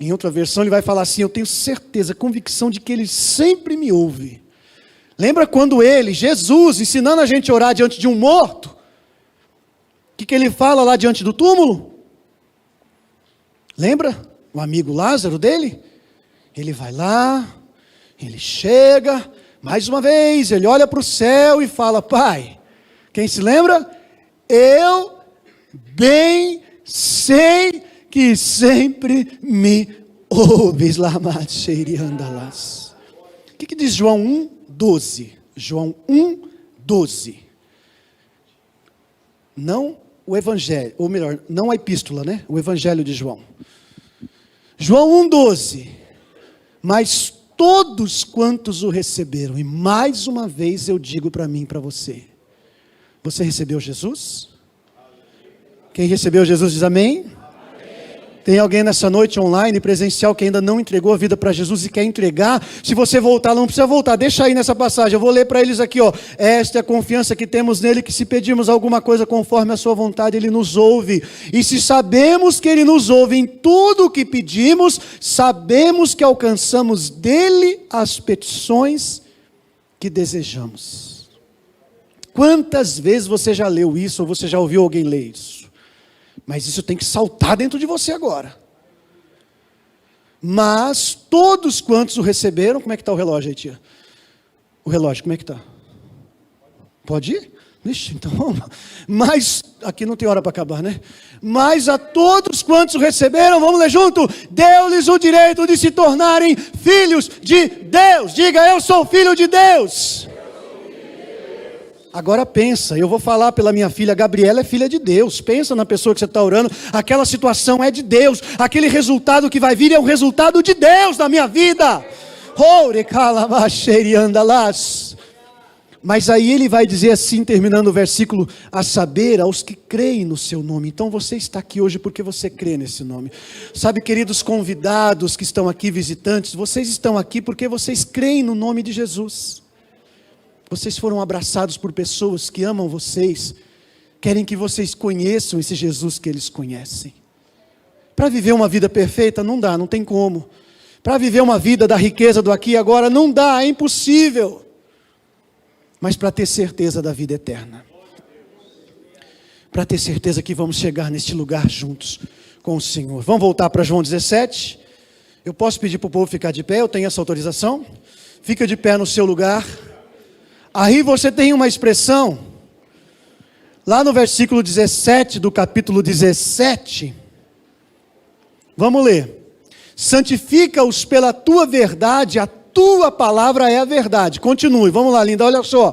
Em outra versão ele vai falar assim, eu tenho certeza, convicção de que Ele sempre me ouve. Lembra quando Jesus, ensinando a gente a orar diante de um morto, o que ele fala lá diante do túmulo? Lembra? O amigo Lázaro dele? Ele vai lá, ele chega, mais uma vez, ele olha para o céu e fala, Pai, quem se lembra? Eu bem sei que sempre me ouves. O que diz João 1:12? João 1:12. Não o evangelho, ou melhor, não a epístola, né? O evangelho de João. João 1:12. Mas todos quantos o receberam, e mais uma vez eu digo para mim e para você, você recebeu Jesus? Quem recebeu Jesus diz amém? Tem alguém nessa noite online, presencial, que ainda não entregou a vida para Jesus e quer entregar? Se você voltar, não precisa voltar, deixa aí nessa passagem, eu vou ler para eles aqui, esta é a confiança que temos nele, que se pedirmos alguma coisa conforme a sua vontade, Ele nos ouve, e se sabemos que Ele nos ouve em tudo o que pedimos, sabemos que alcançamos dele as petições que desejamos. Quantas vezes você já leu isso, ou você já ouviu alguém ler isso? Mas isso tem que saltar dentro de você agora. Mas todos quantos o receberam, como é que está o relógio aí, tia? O relógio, como é que está? Pode ir? Vixe, então vamos. Mas, aqui não tem hora para acabar, né? Mas a todos quantos o receberam, vamos ler junto, deu-lhes o direito de se tornarem filhos de Deus. Diga, eu sou filho de Deus. Agora pensa, eu vou falar pela minha filha, Gabriela é filha de Deus. Pensa na pessoa que você está orando, aquela situação é de Deus. Aquele resultado que vai vir é um resultado de Deus na minha vida. Mas aí ele vai dizer assim, terminando o versículo, a saber, aos que creem no seu nome. Então você está aqui hoje porque você crê nesse nome. Sabe, queridos convidados que estão aqui, visitantes, vocês estão aqui porque vocês creem no nome de Jesus. Vocês foram abraçados por pessoas que amam vocês, querem que vocês conheçam esse Jesus que eles conhecem. Para viver uma vida perfeita não dá, não tem como. Para viver uma vida da riqueza do aqui e agora não dá, é impossível. Mas para ter certeza da vida eterna, para ter certeza que vamos chegar neste lugar juntos com o Senhor. Vamos voltar para João 17. Eu posso pedir para o povo ficar de pé, eu tenho essa autorização. Fica de pé no seu lugar. Aí você tem uma expressão, lá no versículo 17 do capítulo 17. Vamos ler. Santifica-os pela tua verdade, a tua palavra é a verdade. Continue, vamos lá, linda, olha só.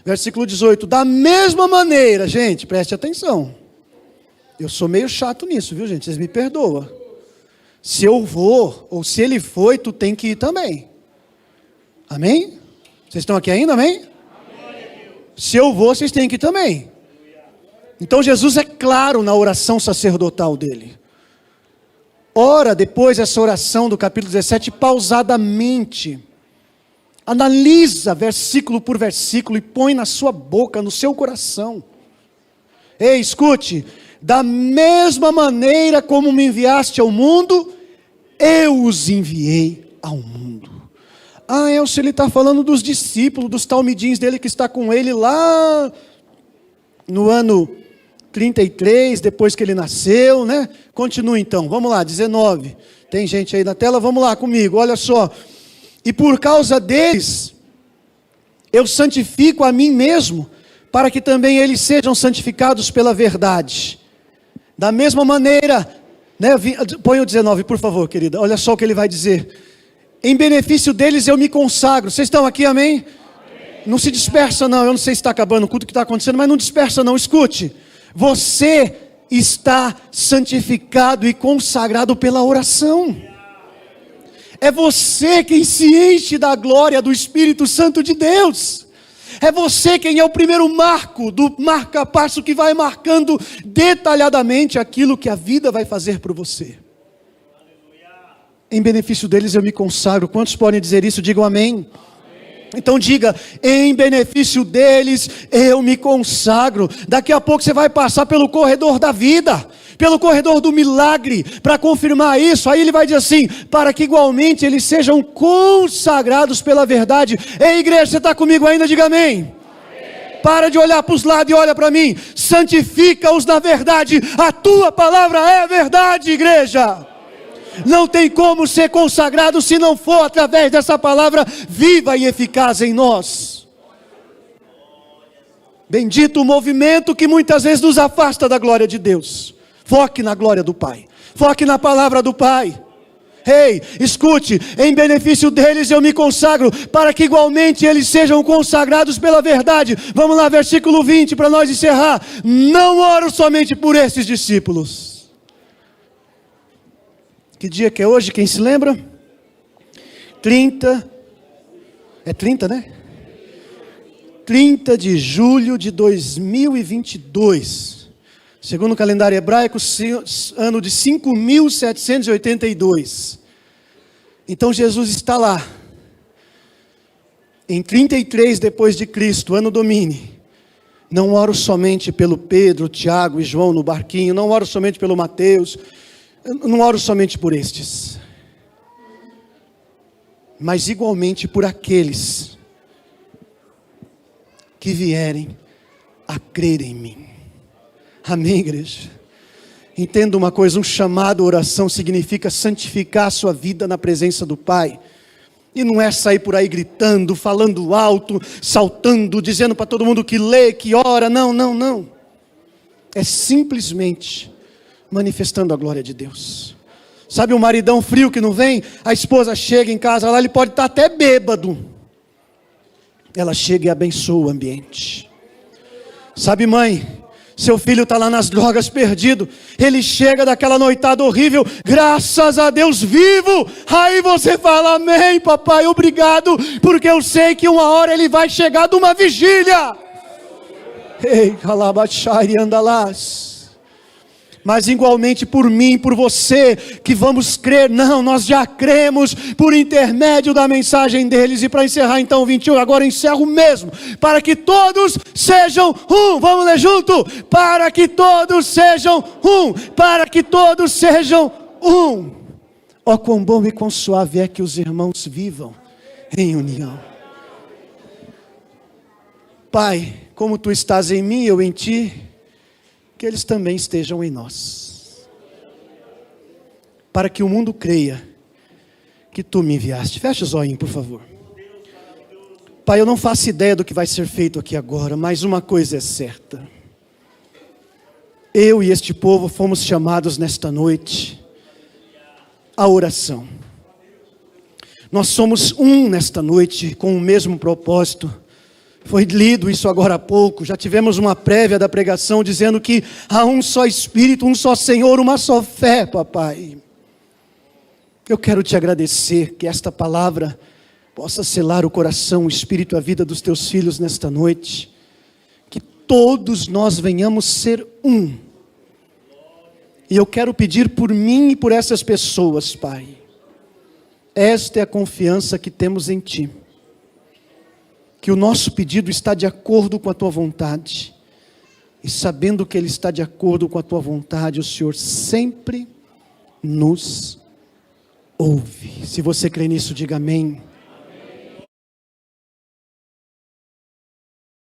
Versículo 18. Da mesma maneira, gente, preste atenção. Eu sou meio chato nisso, viu, gente? Vocês me perdoam. Se eu vou, ou se ele foi, tu tem que ir também. Amém? Vocês estão aqui ainda, amém? Se eu vou, vocês têm que ir também. Então Jesus é claro na oração sacerdotal dele. Ora depois essa oração do capítulo 17 pausadamente. Analisa versículo por versículo e põe na sua boca, no seu coração. Ei, escute. Da mesma maneira como me enviaste ao mundo, eu os enviei ao mundo. Elcio, ele está falando dos discípulos, dos talmidins dele que está com ele lá no ano 33, depois que ele nasceu, né? Continua então, vamos lá, 19. Tem gente aí na tela, vamos lá comigo, olha só. E por causa deles, eu santifico a mim mesmo, para que também eles sejam santificados pela verdade. Da mesma maneira, né? Põe o 19, por favor, querida, olha só o que ele vai dizer. Em benefício deles eu me consagro. Vocês estão aqui, amém? Amém. Não se dispersa não, eu não sei se está acabando o culto que está acontecendo, mas não dispersa não, escute. Você está santificado e consagrado pela oração. É você quem se enche da glória do Espírito Santo de Deus. É você quem é o primeiro marco, do marca-passo que vai marcando detalhadamente aquilo que a vida vai fazer por você. Em benefício deles eu me consagro. Quantos podem dizer isso? Digam amém. Então diga, em benefício deles eu me consagro. Daqui a pouco você vai passar pelo corredor da vida, pelo corredor do milagre, para confirmar isso. Aí ele vai dizer assim, para que igualmente eles sejam consagrados pela verdade. Ei, igreja, você está comigo ainda? Diga amém. Para de olhar para os lados e olha para mim. Santifica-os na verdade, a tua palavra é a verdade, igreja. Não tem como ser consagrado se não for através dessa palavra viva e eficaz em nós. Bendito o movimento que muitas vezes nos afasta da glória de Deus. Foque na glória do Pai. Foque na palavra do Pai. Ei, escute, em benefício deles eu me consagro, para que igualmente eles sejam consagrados pela verdade. Vamos lá, versículo 20, para nós encerrar. Não oro somente por esses discípulos. Que dia que é hoje? Quem se lembra? 30. É 30, né? 30 de julho de 2022. Segundo o calendário hebraico, ano de 5.782. Então Jesus está lá. Em 33 depois de Cristo, ano domini. Não oro somente pelo Pedro, Tiago e João no barquinho. Não oro somente pelo Mateus. Eu não oro somente por estes, mas igualmente por aqueles que vierem a crer em mim. Amém, igreja? Entenda uma coisa, um chamado à oração significa santificar a sua vida na presença do Pai. E não é sair por aí gritando, falando alto, saltando, dizendo para todo mundo que lê, que ora, não, não, não. É simplesmente manifestando a glória de Deus. Sabe o maridão frio que não vem? A esposa chega em casa lá, ele pode estar até bêbado. Ela chega e abençoa o ambiente. Sabe, mãe, seu filho está lá nas drogas perdido, ele chega daquela noitada horrível, graças a Deus vivo, aí você fala, amém papai, obrigado, porque eu sei que uma hora ele vai chegar de uma vigília. Ei, calabachai andalás. Mas igualmente por mim, por você, que vamos crer, não, nós já cremos por intermédio da mensagem deles. E para encerrar então o 21, agora encerro mesmo, para que todos sejam um, vamos ler junto, para que todos sejam um, para que todos sejam um. Ó quão bom e quão suave é que os irmãos vivam em união. Pai, como Tu estás em mim, eu em Ti, que eles também estejam em nós, para que o mundo creia que Tu me enviaste. Fecha os olhinhos, por favor. Pai, eu não faço ideia do que vai ser feito aqui agora, mas uma coisa é certa, eu e este povo fomos chamados nesta noite à oração. Nós somos um nesta noite, com o mesmo propósito. Foi lido isso agora há pouco, já tivemos uma prévia da pregação dizendo que há um só Espírito, um só Senhor, uma só fé, papai. Eu quero te agradecer que esta palavra possa selar o coração, o espírito, a vida dos teus filhos nesta noite. Que todos nós venhamos ser um. E eu quero pedir por mim e por essas pessoas, Pai. Esta é a confiança que temos em Ti. Que o nosso pedido está de acordo com a Tua vontade. E sabendo que ele está de acordo com a Tua vontade, o Senhor sempre nos ouve. Se você crê nisso, diga amém.